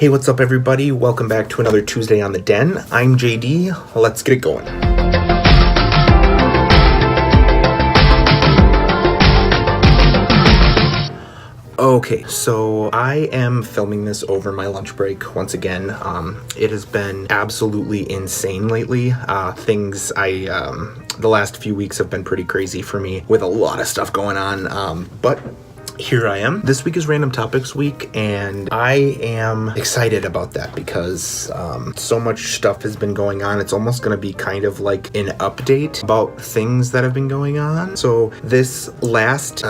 Hey, what's up, everybody? Welcome back to another Tuesday on the Den. I'm JD. Let's get it going. Okay, so I am filming this over my lunch break once again. It has been absolutely insane lately. The last few weeks have been pretty crazy for me with a lot of stuff going on, but here I am. This week is Random Topics Week, and I am excited about that because so much stuff has been going on. It's almost going to be kind of like an update about things that have been going on. So this last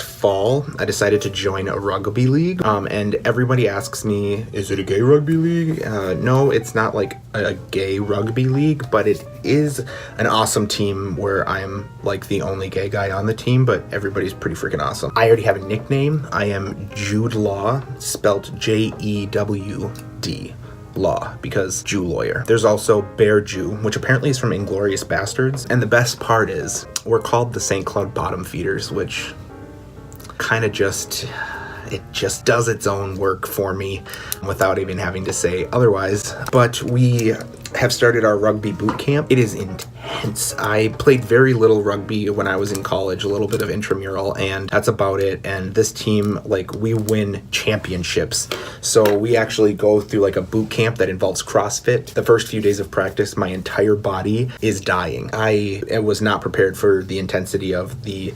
fall, I decided to join a rugby league, and everybody asks me, is it a gay rugby league? No, it's not like a gay rugby league, but it is an awesome team where I'm like the only gay guy on the team, but everybody's pretty freaking awesome. I already have a nickname. I am Jude Law, spelled Jewd. Law, because Jew lawyer. There's also Bear Jew, which apparently is from Inglourious Bastards. And the best part is, we're called the St. Cloud Bottom Feeders, which kind of just does its own work for me without even having to say otherwise. But we have started our rugby boot camp. It is intense. I played very little rugby when I was in college, a little bit of intramural, and that's about it. And this team, we win championships. So we actually go through a boot camp that involves CrossFit. The first few days of practice, my entire body is dying. I was not prepared for the intensity of the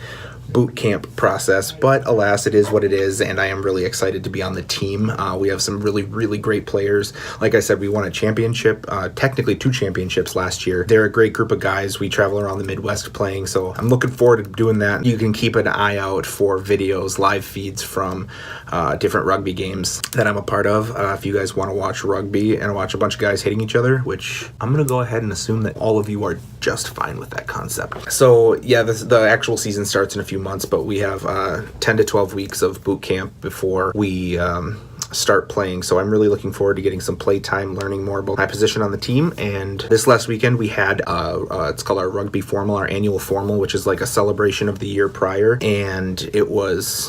boot camp process, but alas, it is what it is, and I am really excited to be on the team. We have some really, really great players. Like I said, we won a championship, technically 2 championships last year. They're a great group of guys. We travel around the Midwest playing, so I'm looking forward to doing that. You can keep an eye out for videos, live feeds from different rugby games that I'm a part of. If you guys want to watch rugby and watch a bunch of guys hitting each other, which I'm going to go ahead and assume that all of you are just fine with that concept. So yeah, the actual season starts in a few months, but we have 10 to 12 weeks of boot camp before we start playing. So I'm really looking forward to getting some play time, learning more about my position on the team. And this last weekend we had it's called our rugby formal, our annual formal, which is like a celebration of the year prior, and it was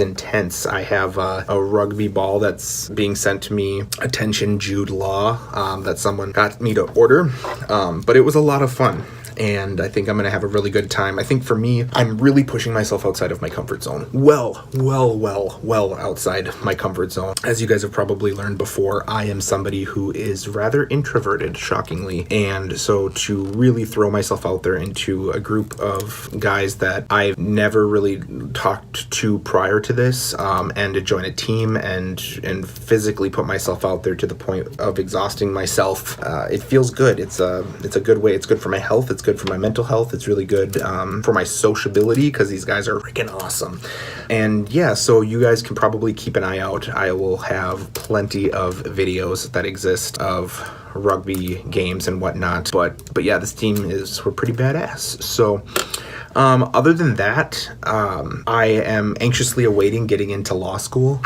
intense. I have a rugby ball that's being sent to me, attention Jude Law, that someone got me to order, but it was a lot of fun. And I think I'm going to have a really good time. I think for me, I'm really pushing myself outside of my comfort zone. Well outside my comfort zone. As you guys have probably learned before, I am somebody who is rather introverted, shockingly. And so to really throw myself out there into a group of guys that I've never really talked to prior to this, and to join a team and physically put myself out there to the point of exhausting myself, it feels good. It's a good way. It's good for my health. It's good for my mental health. It's really good for my sociability because these guys are freaking awesome. And yeah, so you guys can probably keep an eye out. I will have plenty of videos that exist of rugby games and whatnot. But yeah, this team we're pretty badass. So other than that, I am anxiously awaiting getting into law school.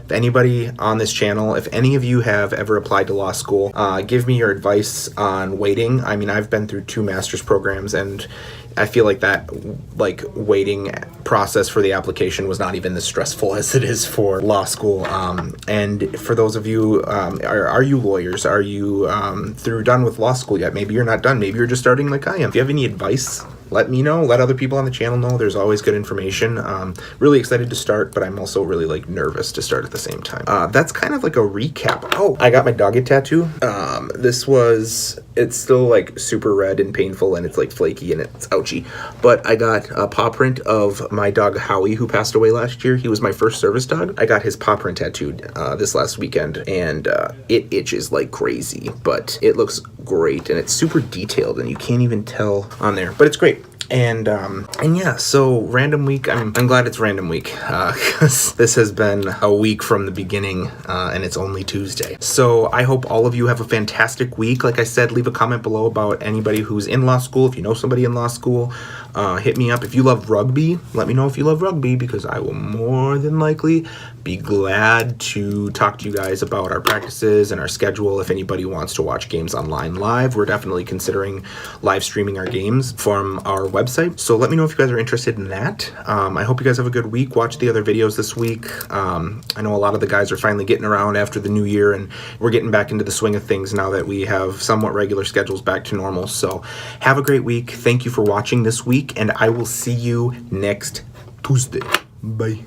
Anybody on this channel, if any of you have ever applied to law school, give me your advice on waiting. I mean, I've been through 2 master's programs, and I feel like that waiting process for the application was not even as stressful as it is for law school. And for those of you, are you lawyers? Are you done with law school yet? Maybe you're not done. Maybe you're just starting like I am. If you have any advice, let me know. Let other people on the channel know. There's always good information. Really excited to start, but I'm also really nervous to start at the same time. That's kind of like a recap. Oh, I got my doggy tattoo. It's still super red and painful, and it's flaky and it's ouchy. But I got a paw print of my dog Howie, who passed away last year. He was my first service dog. I got his paw print tattooed this last weekend, and it itches like crazy, but it looks great, and it's super detailed, and you can't even tell on there, but it's great. And yeah, so random week. I'm glad it's random week because this has been a week from the beginning, and it's only Tuesday. So I hope all of you have a fantastic week. Like I said, leave a comment below about anybody who's in law school. If you know somebody in law school, hit me up if you love rugby. Let me know if you love rugby, because I will more than likely be glad to talk to you guys about our practices and our schedule. If anybody wants to watch games online live, we're definitely considering live streaming our games from our website. So let me know if you guys are interested in that. I hope you guys have a good week. Watch the other videos this week. I know a lot of the guys are finally getting around after the new year, and we're getting back into the swing of things now that we have somewhat regular schedules back to normal. So have a great week. Thank you for watching this week, and I will see you next Tuesday. Bye.